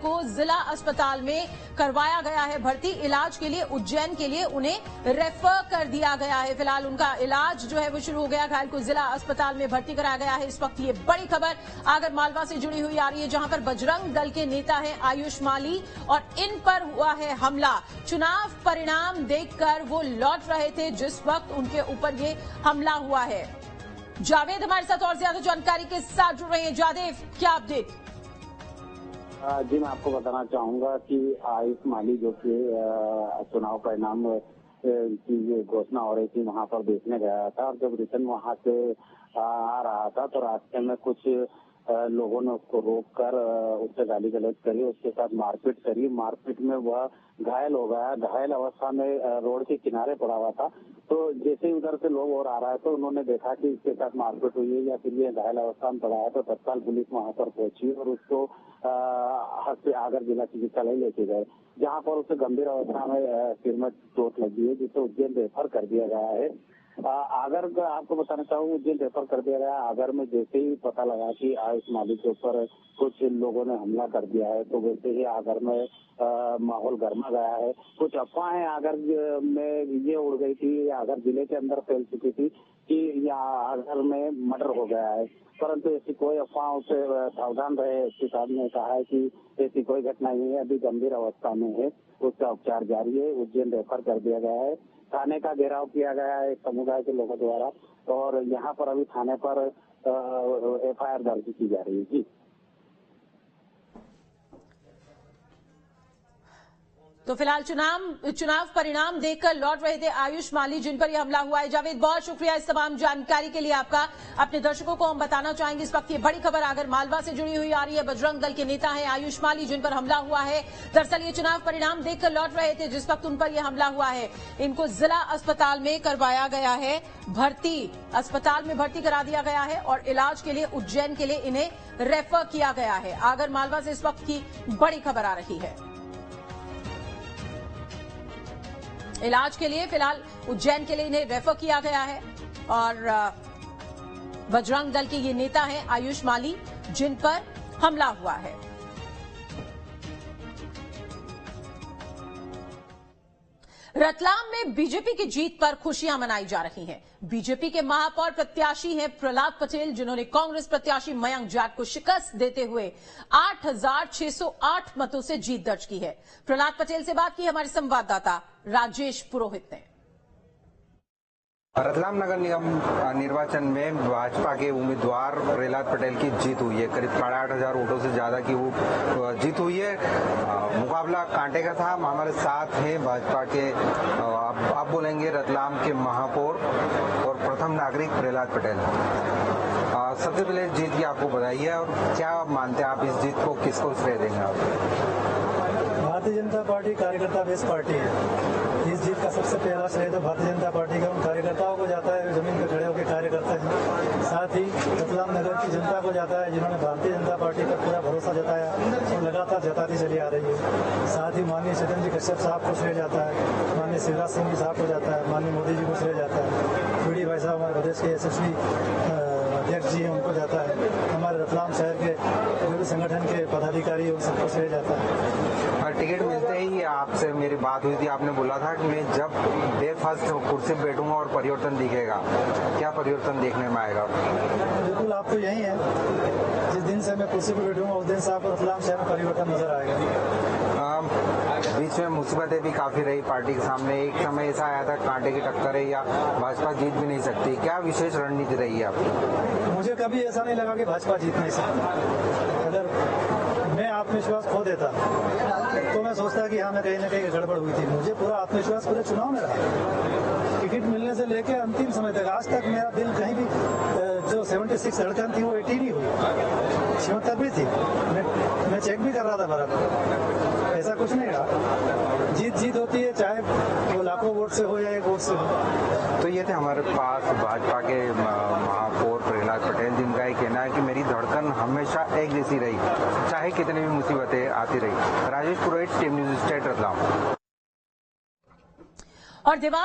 को जिला अस्पताल में करवाया गया है भर्ती। इलाज के लिए उज्जैन के लिए उन्हें रेफर कर दिया गया है। फिलहाल उनका इलाज जो है वो शुरू हो गया। घायल को जिला अस्पताल में भर्ती कराया गया है। इस वक्त ये बड़ी खबर आगरमालवा से जुड़ी हुई आ रही है, जहां पर बजरंग दल के नेता हैं आयुष माली और इन पर हुआ है हमला। चुनाव परिणाम देखकर वो लौट रहे थे जिस वक्त उनके ऊपर ये हमला हुआ है। जावेद हमारे साथ और ज्यादा जानकारी के साथ जुड़ रहे हैं। जावेद, क्या अपडेट? जी, मैं आपको बताना चाहूंगा कि आयुष माली जो कि चुनाव परिणाम की घोषणा हो रही थी वहां पर देखने गया था, और जब रिटर्न वहां से आ रहा था तो रास्ते में कुछ लोगों ने उसको रोककर उससे गाली गलौज करी, उसके साथ मारपीट करी। मारपीट में वह घायल हो गया। घायल अवस्था में रोड के किनारे पड़ा हुआ था। तो जैसे ही उधर से लोग और आ रहा है तो उन्होंने देखा कि इसके साथ मारपीट हुई है या फिर ये घायल अवस्था में पड़ा है, तो तत्काल पुलिस वहां पर पहुंची और उसको आगर जिला चिकित्सालय लेके गए, जहां पर उसे गंभीर अवस्था में सिर में चोट लगी है, जिसे उज्जैन रेफर कर दिया गया है। आगर का आपको बताना चाहूँ, उज्जैन रेफर कर दिया गया। आगर में जैसे ही पता लगा कि आयुष माली के ऊपर कुछ लोगों ने हमला कर दिया है, तो वैसे ही आगर में माहौल गर्मा गया है। कुछ अफवाहें आगर में ये उड़ गई थी, आगर जिले के अंदर फैल चुकी थी कि यहाँ आगर में मर्डर हो गया है, परंतु ऐसी कोई अफवाहों से सावधान रहे। एसपी साहब ने कहा है कि ऐसी कोई घटना नहीं है, अभी गंभीर अवस्था में है, उसका उपचार जारी है। उज्जैन रेफर कर दिया गया है। थाने का घेराव किया गया है समुदाय के लोगों द्वारा, और यहाँ पर अभी थाने पर एफआईआर दर्ज की जा रही है। जी, तो फिलहाल चुनाव परिणाम देखकर लौट रहे थे आयुष माली, जिन पर यह हमला हुआ है। जावेद, बहुत शुक्रिया इस तमाम जानकारी के लिए आपका। अपने दर्शकों को हम बताना चाहेंगे, इस वक्त ये बड़ी खबर आगरमालवा से जुड़ी हुई आ रही है। बजरंग दल के नेता हैं आयुष माली, जिन पर हमला हुआ है। दरअसल ये चुनाव परिणाम देखकर लौट रहे थे जिस वक्त उन पर यह हमला हुआ है। इनको जिला अस्पताल में करवाया गया है भर्ती। अस्पताल में भर्ती करा दिया गया है और इलाज के लिए उज्जैन के लिए इन्हें रेफर किया गया है। आगरमालवा से इस वक्त की बड़ी खबर आ रही है। इलाज के लिए फिलहाल उज्जैन के लिए इन्हें रेफर किया गया है और बजरंग दल के ये नेता हैं आयुष माली, जिन पर हमला हुआ है। रतलाम में बीजेपी की जीत पर खुशियां मनाई जा रही हैं। बीजेपी के महापौर प्रत्याशी हैं प्रहलाद पटेल, जिन्होंने कांग्रेस प्रत्याशी मयंक जाट को शिकस्त देते हुए 8,608 मतों से जीत दर्ज की है। प्रहलाद पटेल से बात की हमारे संवाददाता राजेश पुरोहित ने। रतलाम नगर निगम निर्वाचन में भाजपा के उम्मीदवार प्रहलाद पटेल की जीत हुई है। करीब 8,500 वोटों से ज्यादा की वो जीत हुई है। मुकाबला कांटे का था। हमारे साथ हैं भाजपा के आप बोलेंगे रतलाम के महापौर और प्रथम नागरिक प्रहलाद पटेल। सबसे पहले जीत की आपको बधाई है, और क्या मानते हैं आप इस जीत को, किसको श्रेय देंगे आप? भारतीय जनता पार्टी कार्यकर्ता बेस पार्टी है। इस जीत का सबसे पहला श्रेय तो भारतीय जनता पार्टी का उन कार्यकर्ताओं को जाता है, जमीन पर खड़े होकर कार्यकर्ता हैं। साथ ही रतलाम नगर की जनता को जाता है, जिन्होंने भारतीय जनता पार्टी पर पूरा भरोसा जताया और लगातार जताती चली आ रही है। साथ ही माननीय चेतन जी कश्यप साहब को श्रेय जाता है, माननीय शिवराज सिंह जी साहब को जाता है, माननीय मोदी जी को श्रेय जाता है, बीडी भाई साहब हमारे प्रदेश के यशस्वी अध्यक्ष जी हैं, उनको जाता है। हमारे रतलाम शहर के जो भी संगठन के पदाधिकारी उन सबको श्रेय जाता है। टिकट मिलते ही आपसे मेरी बात हुई थी, आपने बोला था कि मैं जब फर्स्ट कुर्सी पे बैठूंगा और परिवर्तन दिखेगा। क्या परिवर्तन देखने में आएगा? बिल्कुल, आपको यही है, जिस दिन से मैं कुर्सी पे बैठूंगा उस दिन से आपको रतलाम शहर में परिवर्तन नजर आएगा। बीच में मुसीबतें भी काफी रही पार्टी के सामने। एक समय ऐसा आया था कांटे की टक्कर है या भाजपा जीत भी नहीं सकती। क्या विशेष रणनीति रही है आपकी? मुझे कभी ऐसा नहीं लगा कि भाजपा जीत नहीं सकती। अगर मैं आत्मविश्वास खो देता तो मैं सोचता कि हाँ, मैं कहीं ना कहीं गड़बड़ हुई थी। मुझे पूरा आत्मविश्वास पूरे चुनाव में रहा। टिकट मिलने से लेकर अंतिम समय तक आज तक मेरा दिल कहीं भी जो 76 धड़कन थी वो 80 नहीं हुई, 76 भी थी। मैं चेक भी कर रहा था बराबर, ऐसा कुछ नहीं रहा। जीत होती है, चाहे वो लाखों वोट से हो या एक वोट से हो। तो ये थे हमारे पास भाजपा के महापौर प्रहलाद पटेल, जिनका ये कहना है कि मेरी धड़कन हमेशा एक जैसी रही, चाहे कितनी भी मुसीबतें आती रही। राजेश पुरोहित, टीम न्यूज़ स्टेट रतलाम। और देवास